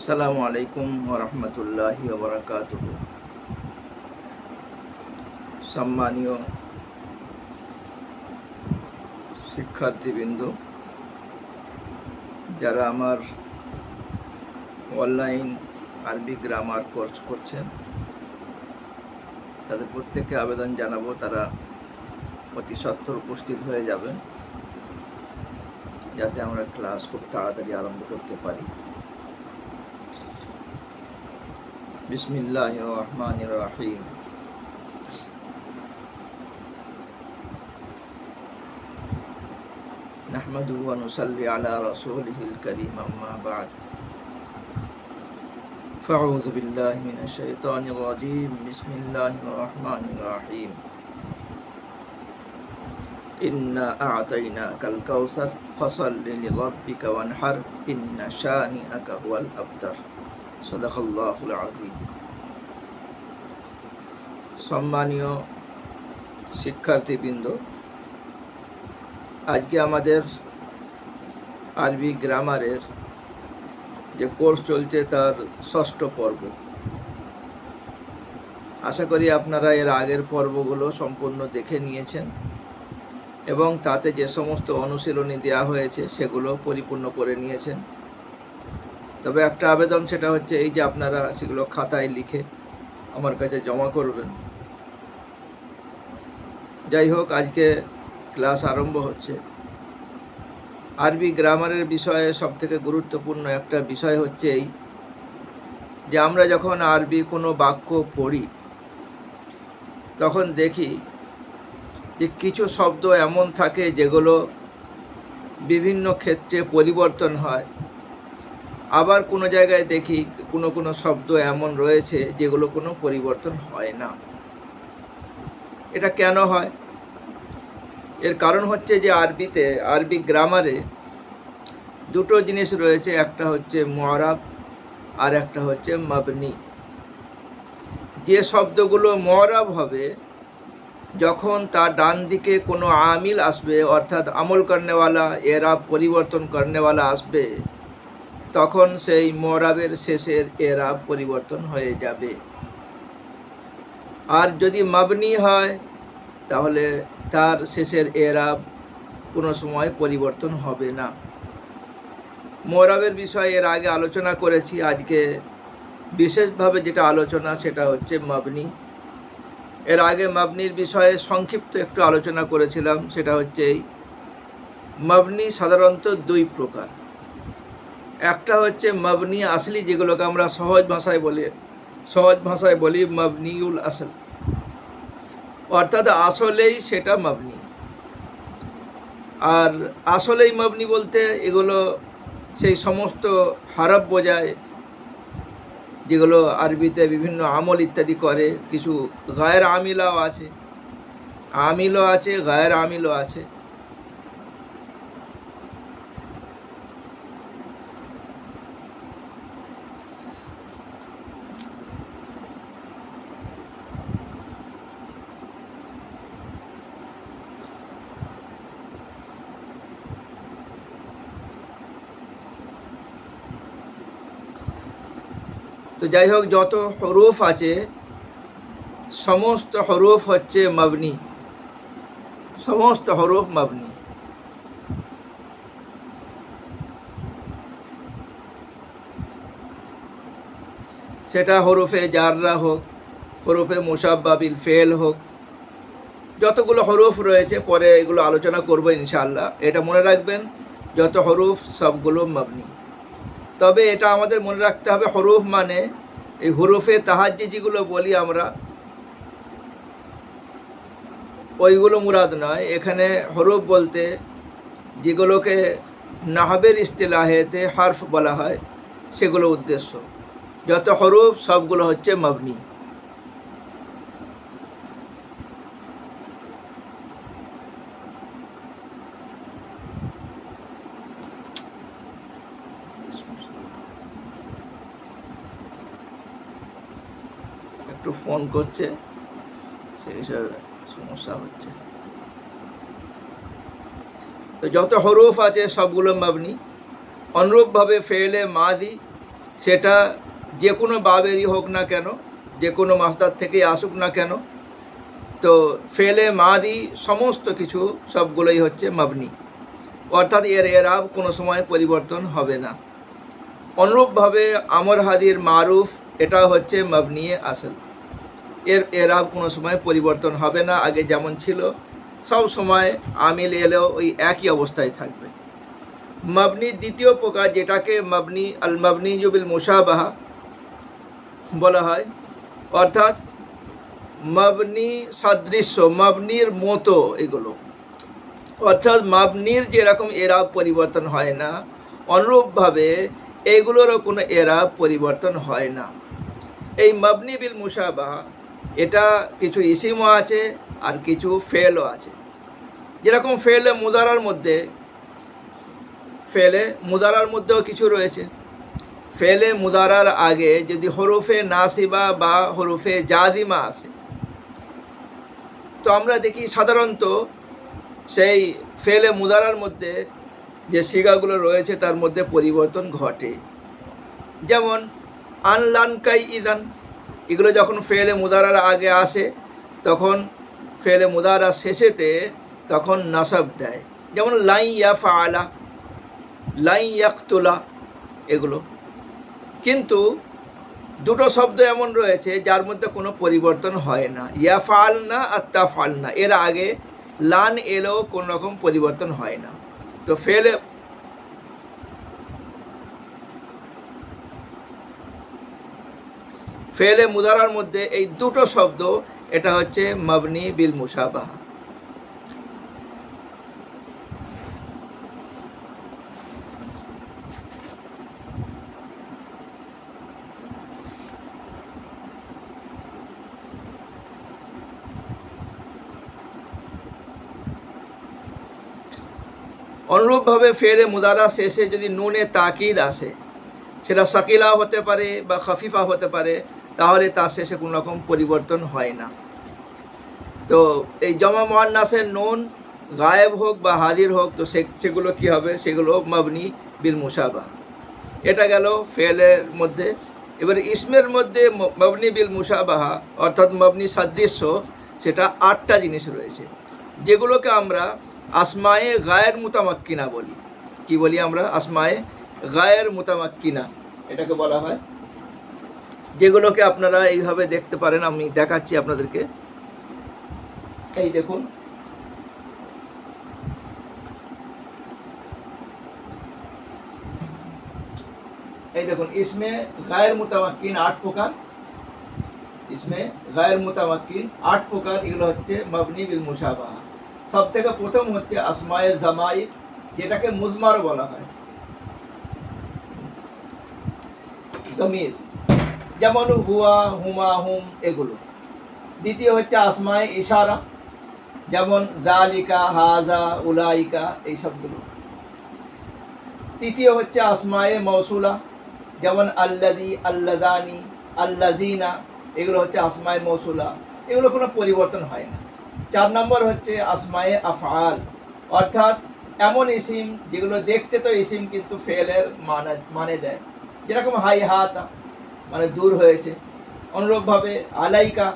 আসসালামু আলাইকুম ওয়া রাহমাতুল্লাহি ওয়া বারাকাতুহু। সম্মানীয় শিক্ষার্থীবৃন্দ, যারা আমার অনলাইন আরবি গ্রামার কোর্স করছেন, তাদের প্রত্যেককে আবেদন জানাবো তারা অতি সত্বর উপস্থিত হয়ে যাবেন, যাতে আমরা ক্লাস খুব তাড়াতাড়ি আরম্ভ করতে পারি। বিসমিল্লাহির রহমানির রহিম। নাহমাদুহু ওয়া নুসাল্লি আলা রাসূলিহিল কারীম, আম্মা বা'দ। ফাউযু বিল্লাহি মিনাশ শাইতানির রাজীম। বিসমিল্লাহির রহমানির রহিম। ইন্না আ'তাইনাকাল কাউসার ফাসাল্লি লিরাব্বিকা ওয়ানহার ইন্না শানিআকা হুয়াল আবতার। সাদাকাল্লাহুল আযীম। সম্মানীয় শিক্ষার্থীবৃন্দ, আজকে আমাদের আরবি গ্রামারের যে কোর্স চলছে তার ষষ্ঠ পর্ব। আশা করি আপনারা এর আগের পর্বগুলো সম্পূর্ণ দেখে নিয়েছেন এবং তাতে যে সমস্ত অনুশীলনী দেওয়া হয়েছে সেগুলো পরিপূর্ণ করে নিয়েছেন। তবে একটা আবেদন, সেটা হচ্ছে এই যে আপনারা সেগুলো খাতায় লিখে আমার কাছে জমা করবেন। যাই হোক, আজকে ক্লাস আরম্ভ হচ্ছে। আরবি গ্রামারের বিষয়ে সবথেকে গুরুত্বপূর্ণ একটা বিষয় হচ্ছে এই যে আমরা যখন আরবি কোনো বাক্য পড়ি তখন দেখি যে কিছু শব্দ এমন থাকে যেগুলো বিভিন্ন ক্ষেত্রে পরিবর্তন হয়, আবার কোনো জায়গায় দেখি কোনো শব্দ এমন রয়েছে যেগুলো কোনো পরিবর্তন হয় না। এটা কেন হয়? এর কারণ হচ্ছে যে আরবি গ্রামারে দুটো জিনিস রয়েছে, একটা হচ্ছে মুআরাব আর একটা হচ্ছে মাবনি। যে শব্দগুলো মুআরাব হবে, যখন তার ডান দিকে কোনো আমিল আসবে, অর্থাৎ আমল করনেওয়ালা, এরাব পরিবর্তন করনেওয়ালা আসবে, তখন সেই মুআরাবের শেষের এরাব পরিবর্তন হয়ে যাবে। আর যদি মাবনি হয় তাহলে তার শেষের এরাব কোনো সময় পরিবর্তন হবে না। মুআরাবের বিষয়ে এর আগে আলোচনা করেছি। আজকে বিশেষভাবে যেটা আলোচনা সেটা হচ্ছে মাবনি। এর আগে মাবনির বিষয়ে সংক্ষিপ্ত একটু আলোচনা করেছিলাম। সেটা হচ্ছে এই মাবনি সাধারণত দুই প্রকার। একটা হচ্ছে মাবনি আসলি, যেগুলোকে আমরা সহজ ভাষায় বলি মাবনিউল আসল, অর্থাৎ আসলেই সেটা মাবনি। আর আসলেই মাবনি বলতে এগুলো সেই সমস্ত হারফ বোঝায় যেগুলো আরবিতে বিভিন্ন আমল ইত্যাদি করে। কিছু গায়ের আমিলও আছে, গায়ের আমিলও আছে। তো যাই হোক, যত হরুফ আছে সমস্ত হরুফ হচ্ছে মাবনি, সমস্ত হরুফ মাবনি। সেটা হরুফে জাররা হোক, হরুফে মুসাব্বা বিল ফেল হোক, যতগুলো হরুফ রয়েছে পরে এগুলো আলোচনা করবো ইনশাআল্লাহ। এটা মনে রাখবেন, যত হরুফ সবগুলো মাবনি। তবে এটা আমাদের মনে রাখতে হবে, হরুফ মানে এই হরুফে তাহাজ্জি যেগুলো বলি আমরা, ওইগুলো মুরাদ নয়। এখানে হরুফ বলতে যেগুলোকে নাহবের ইস্তিলাহেতে হারফ বলা হয় সেগুলো উদ্দেশ্য। যত হরুফ সবগুলো হচ্ছে মাবনি। একটু ফোন করছে, সেই হিসাবে সমস্যা হচ্ছে। তো যত হরুফ আছে সবগুলো মাবনি। অনুরূপভাবে ফেলে মাদি সেটা যে কোনো বাবেরই হোক না কেন, যে কোনো মাসদার থেকেই আসুক না কেন, তো ফেলে মাদি সমস্ত কিছু সবগুলোই হচ্ছে মাবনি, অর্থাৎ এর এরাব কোনো সময় পরিবর্তন হবে না। অনুরূপভাবে আমর হাদির মারুফ, এটা হচ্ছে মাবনিয়ে আসল, এর এরাব কোনো সময় পরিবর্তন হবে না, আগে যেমন ছিল সব সময় আমিল এলেও ওই একই অবস্থায় থাকবে। মাবনির দ্বিতীয় প্রকার, যেটাকে মাবনি আল মাবনি বিল মুশাবাহা বলা হয়, অর্থাৎ মাবনি সাদৃশ্য, মাবনির মতো এগুলো, অর্থাৎ মাবনির যেরকম এরাব পরিবর্তন হয় না, অনুরূপভাবে এইগুলোরও কোনো এরাব পরিবর্তন হয় না। এই মাবনি বিল মুশাবাহা, এটা কিছু ইসিমও আছে আর কিছু ফেলও আছে। যেরকম ফেলে মুদারার মধ্যেও কিছু রয়েছে। ফেলে মুদারার আগে যদি হরুফে নাসিবা বা হরুফে জাজিমা আসে, তো আমরা দেখি সাধারণত সেই ফেলে মুদারার মধ্যে যে সিগাগুলো রয়েছে তার মধ্যে পরিবর্তন ঘটে। যেমন আনলানকাই ইদান, এগুলো যখন ফেলে মুদারার আগে আসে তখন ফেলে মুদারা শেষেতে তখন নাসাব দেয়। যেমন লাই ইয়া ফাআলা, লাই ইয়াকতুলা, এগুলো। কিন্তু দুটো শব্দ এমন রয়েছে যার মধ্যে কোনো পরিবর্তন হয় না, ইয়া ফালনা আর তা ফালনা, এর আগে লান এলেও কোনো রকম পরিবর্তন হয় না। তো ফেলে মুদারার মধ্যে এই দুটো শব্দ, এটা হচ্ছে মাবনি বিল মুশাবাহা। অনুরূপভাবে ফেলে মুদারা শেষে যদি নুনে তাকিদ আসে, সেটা সাকিলা হতে পারে বা খফিফা হতে পারে, তাহলে তার শেষে কোনো রকম পরিবর্তন হয় না। তো এই জমা মুয়ান্নাসের নুন গায়েব হোক বা হাজির হোক, তো সেগুলো কি হবে? সেগুলো মাবনি বিল মুশাবাহা। এটা গেল ফেলের মধ্যে। এবার ইসমের মধ্যে মাবনি বিল মুশাবাহা অর্থাৎ মাবনি সাদৃশ্য, সেটা 8টা জিনিস রয়েছে, যেগুলোকে আমরা আসমায়ে গায়ের মুতামাক্কিনা বলি। কি বলি আমরা? আসমায়ে গায়ের মুতামাক্কিনা এটাকে বলা হয়, যেগুলোকে আপনারা এইভাবে দেখতে পারেন। আমি দেখাচ্ছি আপনাদেরকে। এই দেখুন, এই দেখুন, ইসমে গায়ের মুতামাক্কিন 8 প্রকার। ইসমে গায়ের মুতামাক্কিন 8 প্রকার, এগুলো হচ্ছে মাবনি বিল মুশাবাহা। সব থেকে প্রথম হচ্ছে আসমায়ে জামাইর, যেটাকে মুজমার বলা হয়, জমির, যেমন হুয়া, হুমা, হুম, এগুলো। দ্বিতীয় হচ্ছে আসমায়ে ইশারা, যেমন জালিকা, হাজা, উলাইকা, এই সবগুলো। তৃতীয় হচ্ছে আসমায়ে মৌসুলা, যেমন আল্লাযী, আল্লাযানি, আল্লাযিনা, এগুলো হচ্ছে আসমায়ে মৌসুলা, এগুলো কোনো পরিবর্তন হয় না। 4 নম্বর হচ্ছে আসমায়ে আফআল, অর্থাৎ এমন ইসিম যেগুলো দেখতে তো ইসিম কিন্তু ফেলের মানে দেয়। যেরকম হাইহাতা মানে দূর হয়েছে। অনুরূপভাবে আলাইকা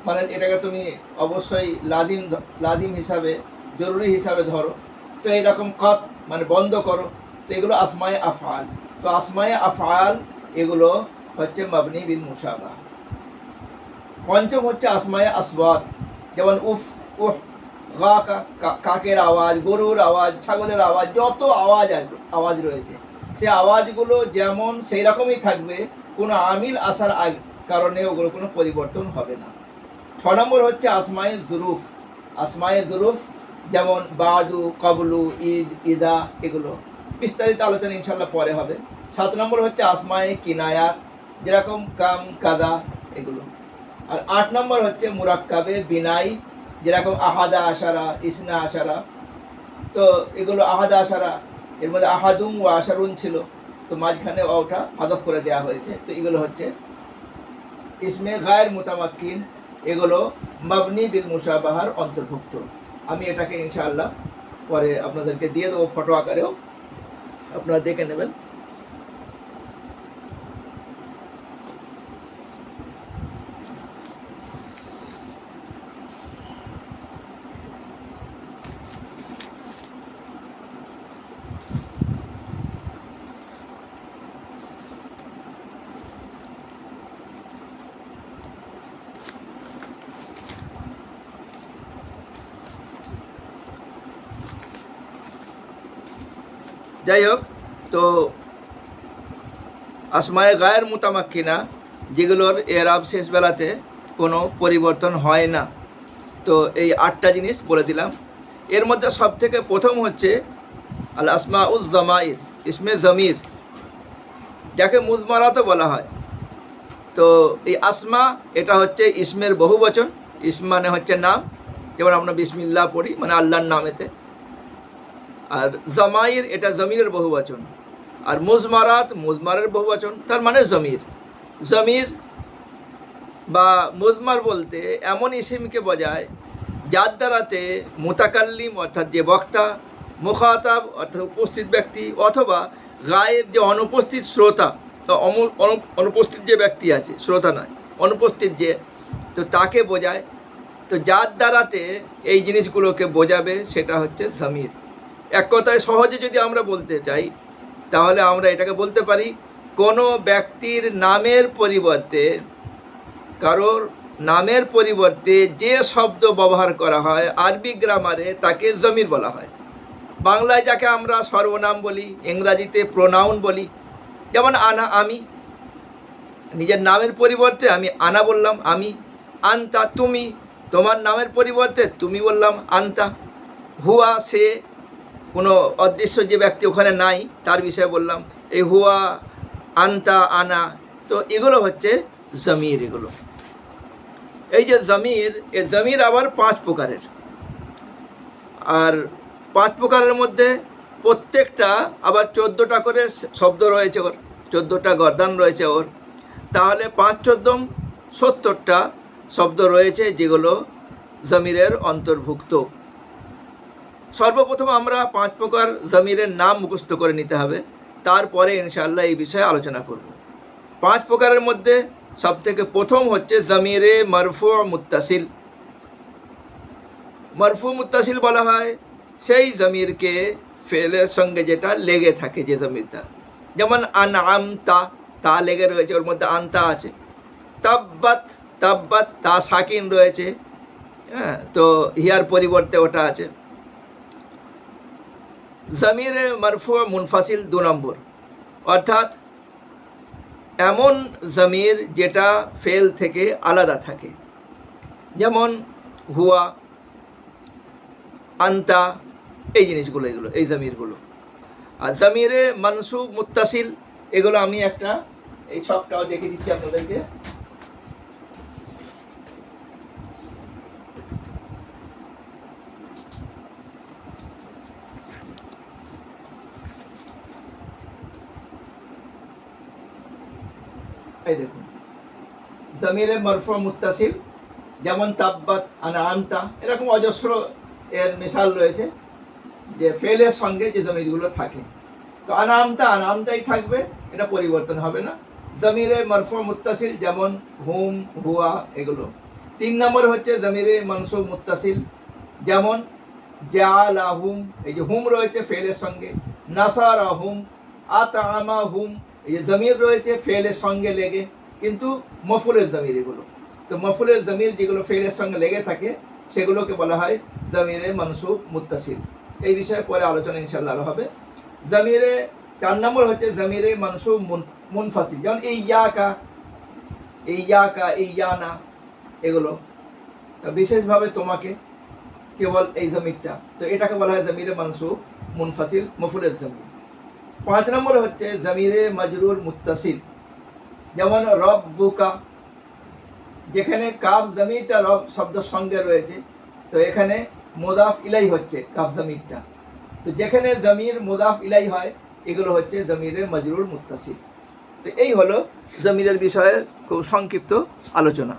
মানে এটাকে তুমি অবশ্যই লাদিম হিসাবে, জরুরি হিসাবে ধরো। তো এইরকম কত মানে বন্ধ করো। তো এগুলো আসমায়ে আফআল। তো আসমায়ে আফআল এগুলো হচ্ছে মাবনি বিল মুশাবাহা। পঞ্চম হচ্ছে আসমায়ে আসওয়াত, যেমন উফ, উহ, গা, কাকের আওয়াজ, গরুর আওয়াজ, ছাগলের আওয়াজ, যত আওয়াজ রয়েছে, সে আওয়াজগুলো যেমন সেই রকমই থাকবে, কোনো আমিল আসার কারণে ওগুলো কোনো পরিবর্তন হবে না। 6 নম্বর হচ্ছে আসমায়ে জুরুফ। আসমায়ে জুরুফ যেমন বাদু, কবলু, ঈদ, ইদা, এগুলো বিস্তারিত আলোচনা ইনশাল্লাহ পরে হবে। 7 নম্বর হচ্ছে আসমায়ে কিনায়াত, যেরকম কাম, কাদা, এগুলো। আর 8 নম্বর হচ্ছে মুরাক্কাবে বিনাই, যেরকম আহাদা আশারা, ইসনা আশারা। তো এগুলো আহাদা আশারা, এর মধ্যে আহাদুম ও আশারুন ছিল, তো মাঝখানে ওটা হযফ করে দেওয়া হয়েছে। তো এগুলো হচ্ছে ইসমে গায়ের মুতামাক্কিন, এগুলো মাবনি বিল মুশাবাহার অন্তর্ভুক্ত। আমি এটাকে ইনশাআল্লাহ পরে আপনাদেরকে দিয়ে দেবো ফটো আকারেও, আপনারা দেখে নেবেন। যাই হোক, তো আসমায়ে গায়ের মুতামাক্কিনা যেগুলোর এরাব শেষ বেলাতে কোনো পরিবর্তন হয় না, তো এই 8টা জিনিস বলে দিলাম। এর মধ্যে সবথেকে প্রথম হচ্ছে আল আসমাউল জামাইর, ইসমে জমির, যাকে মুজমারাতও বলা হয়। তো এই আসমা এটা হচ্ছে ইসমের বহুবচন। ইসম মানে হচ্ছে নাম, যেমন আমরা বিসমিল্লাহ পড়ি, মানে আল্লাহর নামেতে। আর জামাইর এটা জমিরের বহুবচন। আর মুজমারাত মুজমারের বহুবচন, তার মানে জমির। জমির বা মুজমার বলতে এমন ইসিমকে বোঝায় যার দ্বারাতে মুতাকাল্লিম অর্থাৎ যে বক্তা, মুখাতাব অর্থাৎ উপস্থিত ব্যক্তি, অথবা গায়েব যে অনুপস্থিত শ্রোতা, তো অনুপস্থিত যে ব্যক্তি আছে, শ্রোতা নয়, অনুপস্থিত যে, তো তাকে বোঝায়। তো যার দ্বারাতে এই জিনিসগুলোকে বোঝাবে সেটা হচ্ছে জমির। এক কথায় সহজে যদি আমরা বলতে চাই, তাহলে আমরা এটাকে বলতে পারি কোনো ব্যক্তির নামের পরিবর্তে, কারোর নামের পরিবর্তে যে শব্দ ব্যবহার করা হয় আরবি গ্রামারে তাকে জমির বলা হয়। বাংলায় যাকে আমরা সর্বনাম বলি, ইংরাজিতে প্রোনাউন বলি। যেমন আনা, আমি, নিজের নামের পরিবর্তে আমি আনা বললাম, আমি। আনতা, তুমি, তোমার নামের পরিবর্তে তুমি বললাম আনতা। হুয়া, সে, কোনো অদৃশ্য যে ব্যক্তি ওখানে নাই তার বিষয়ে বললাম এই হুয়া, আনতা, আনা। তো এগুলো হচ্ছে জমির। এগুলো, এই যে জমির, এ জমির আবার 5 প্রকারের। আর 5 প্রকারের মধ্যে প্রত্যেকটা আবার 14টা করে শব্দ রয়েছে ওর, 14টা গর্দান রয়েছে ওর। তাহলে 5 14 70টা শব্দ রয়েছে যেগুলো জমিরের অন্তর্ভুক্ত। সর্বপ্রথম আমরা 5 প্রকার জমিরের নাম মুখস্থ করে নিতে হবে, তারপরে ইনশাআল্লাহ এই বিষয়ে আলোচনা করব। 5 প্রকারের মধ্যে সবথেকে প্রথম হচ্ছে জমিরে মারফু মুত্তাসিল। মারফু মুত্তাসিল বলা হয় সেই জমিরকে ফেলের সঙ্গে যেটা লেগে থাকে, যে জমিরটা, যেমন আনআমতা, তা লেগে রয়েছে, ওর মধ্যে আনতা আছে। তাব্বাত, তাব্বাত, তা সাকিন রয়েছে, হ্যাঁ, তো হিয়ার পরিবর্তে ওটা আছে। জমিরে মারফু মুনফাসিল 2 নম্বর, অর্থাৎ এমন জমির যেটা ফেল থেকে আলাদা থাকে, যেমন হুয়া, আন্তা, এই জিনিসগুলো, এগুলো এই জমিরগুলো। আর জমিরে মানসুব মুত্তাসিল, এগুলো আমি একটা এই ছকটাও দেখে দিচ্ছি আপনাদেরকে। এই দেখুন, জমিরে মারফু মুত্তাসিল যেমন তাব্বাত, আনআমতা, এরকম অজস্র এর মিসাল রয়েছে যে ফেলের সঙ্গে যে জমিরগুলো থাকে। তো আনআমতা আনআমতাই থাকবে, এটা পরিবর্তন হবে না। জমিরে মারফু মুত্তাসিল যেমন হুম, হুয়া, এগুলো। 3 নম্বর হচ্ছে জমিরে মানসুব মুত্তাসিল, যেমন জাআলাহুম, এই যে হুম রয়েছে ফেলের সঙ্গে। নাসারাহুম, আতআমাহুম, এই যে জমির রয়েছে ফেলের সঙ্গে লেগে, কিন্তু মফুলের জমির এগুলো। তো মফুলের জমির যেগুলো ফেলের সঙ্গে লেগে থাকে সেগুলোকে বলা হয় জমিরে মানসুব মুত্তাসিল। এই বিষয়ে পরে আলোচনা ইনশাআল্লাহ হবে। জমিরে 4 নম্বর হচ্ছে জমিরে মানসুব মুনফাসিল, যেমন এই ইয়াকা, এই ইয়াকা, এই ইয়ানা, এগুলো। বিশেষভাবে তোমাকে, কেবল এই জমিরটা, তো এটাকে বলা হয় জমিরে মানসুব মুনফাসিল, মফুলের জমির। 5 নম্বর হচ্ছে জমিরে মাজরুর মুত্তাসিল, যেমন রব্বুকা, যেখানে কাফ জমিরটা রব শব্দ সঙ্গে রয়েছে, তো এখানে মুদাফ ইলাই হচ্ছে কাফ জমিরটা। তো যেখানে জমির মুদাফ ইলাই হয় এগুলো হচ্ছে জমিরে মাজরুর মুত্তাসিল। তো এই হলো জমিরের বিষয়ে খুব সংক্ষিপ্ত আলোচনা।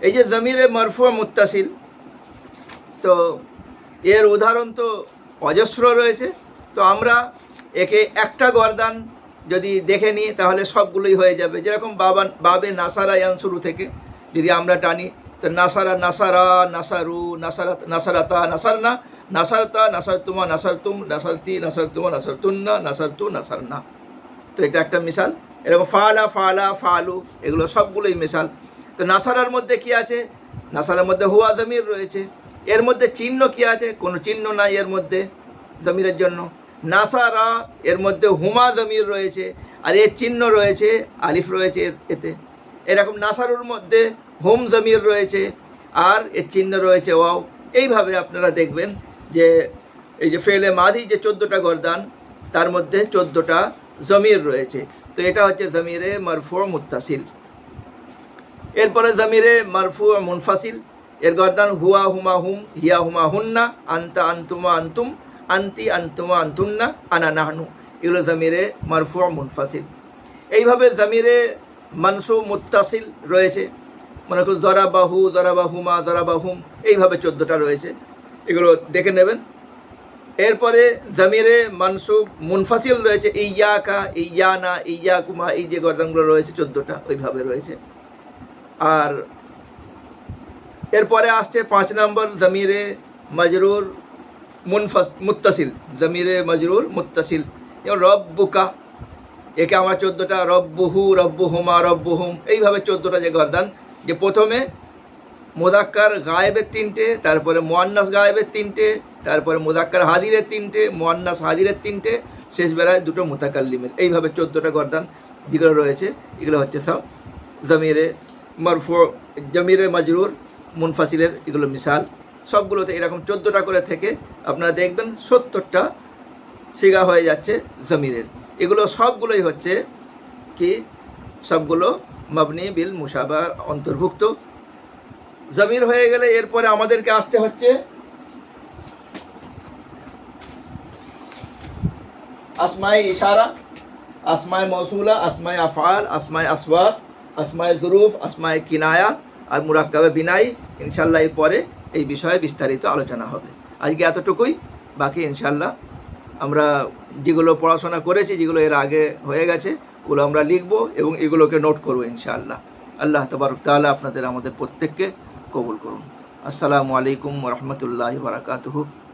এই যে জমিরে মারফু মুত্তাসিল, তো এর উদাহরণ তো অজস্র রয়েছে। তো আমরা একে একটা গর্দান যদি দেখে নিই তাহলে সবগুলোই হয়ে যাবে। যেরকম বাবে নাসারা ইয়ানসুরু থেকে যদি আমরা টানি তো নাসারা, নাসারা, নাসারু, নাসারাত, নাসারাতা, নাসারনা, নাসারতা, নাসারতুমা, নাসারতুম, নাসারতি, নাসারতুমা, নাসারতুন্না, নাসারতু, নাসারনা। তো এটা একটা মিসাল। এরকম ফালা, ফালা, ফালু, এগুলো সবগুলোই মিসাল। তো নাসারার মধ্যে কি আছে? নাসারার মধ্যে হুয়া জমির রয়েছে। এর মধ্যে চিহ্ন কি আছে? কোনো চিহ্ন নাই এর মধ্যে জমিরের জন্য। নাসারা, এর মধ্যে হুমা জমির রয়েছে, আর এর চিহ্ন রয়েছে, আলিফ রয়েছে এতে। এরকম নাসারুর মধ্যে হুম জমির রয়েছে, আর এর চিহ্ন রয়েছে ওয়াও। এইভাবে আপনারা দেখবেন যে এই যে ফেলে মাদি যে 14টা গর্দান, তার মধ্যে 14টা জমির রয়েছে। তো এটা হচ্ছে জমিরে মারফু মুত্তাসিল। এরপরে জমিরে মারফু মুনফাসিল, এর গর্দান হুয়া, হুমা, হুম, হিয়া, হুমা, হুন্না, আন্তা, আন্তুমা, আন্তুম, আন্তি, আন্তুমা, আন্তুন্না, আনা, নাহনু। এগুলো জমিরে মারফু মুনফাসিল। এইভাবে জমিরে মানসু মুত্তাসিল রয়েছে। মনে করুন দরাবাহু, দরাবাহুমা, দরাবাহুম, এইভাবে 14টা রয়েছে। এগুলো দেখে নেবেন। এরপরে জমিরে মানসুব মুনফাসিল রয়েছে, ইয়াকা, ইয়ানা, ইয়াকুমা, এই যে গর্দানগুলো রয়েছে 14টা, ওইভাবে রয়েছে। আর এরপরে আসছে 5 নম্বর জমিরে মজরুর মুত্তাসিল, জমিরে মজরুর মুত্তাসিল। যেমন রব্বুকা, একে আমরা 14টা, রব্বুহু, রব্বুহুমা, রব্বুহুম, এইভাবে 14টা যে গর্দান, যে প্রথমে মুদাক্কার গায়েবের 3টে, তারপরে মুয়ান্নাস গায়েবের 3টে, তারপরে মুদাক্কার হাদিরের 3টে, মুয়ান্নাস হাদিরের 3টে, শেষ বেলায় 2টো মুতাকাল্লিমের। এইভাবে 14টা গর্দান যেগুলো রয়েছে, এগুলো হচ্ছে সব জমিরে মারফু, জমিরে মজরুর মুনফাসিলের এগুলো মিসাল। সবগুলোতে এরকম 14টা করে থেকে আপনারা দেখবেন 70টা সিগা হয়ে যাচ্ছে জমিরের। এগুলো সবগুলোই হচ্ছে কি, সবগুলো মাবনি বিল মুশাবাহ অন্তর্ভুক্ত। জমির হয়ে গেলে এরপরে আমাদেরকে আসতে হচ্ছে আসমায়ে ইশারা, আসমায়ে মৌসুলা, আসমায়ে আফআল, আসমায়ে আসওয়াত, আসমায়ে যুরুফ, আসমায়ে কিনায়া আর মুরাক্কাবে বিনাই। ইনশাআল্লাহ এরপরে এই বিষয়ে বিস্তারিত আলোচনা হবে। আজকে এতটুকুই, বাকি ইনশাআল্লাহ আমরা যেগুলো পড়াশোনা করেছি, যেগুলো এর আগে হয়ে গেছে, ওগুলো আমরা লিখবো এবং এগুলোকে নোট করবো ইনশাআল্লাহ। আল্লাহ তাবারক তাআলা আপনাদের আমাদের প্রত্যেককে কবুল করুন। আসসালামু আলাইকুম ওয়া রাহমাতুল্লাহি ওয়া বারাকাতুহু।